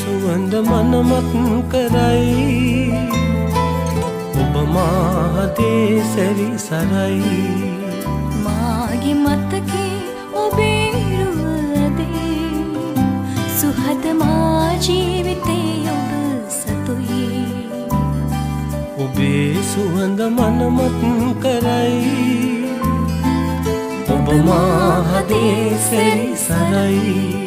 සුවඳ මනමත් කරයි ඔබ මාහතේ සැරිසරයි මාගේ මතකේ ඔබේ රුවදේ සුහද මා ජීවිතේ ඔබ සතුයි ඔබේ සුවඳ මනමත් කරයි ඔබ මාහතේ සැරිසරයි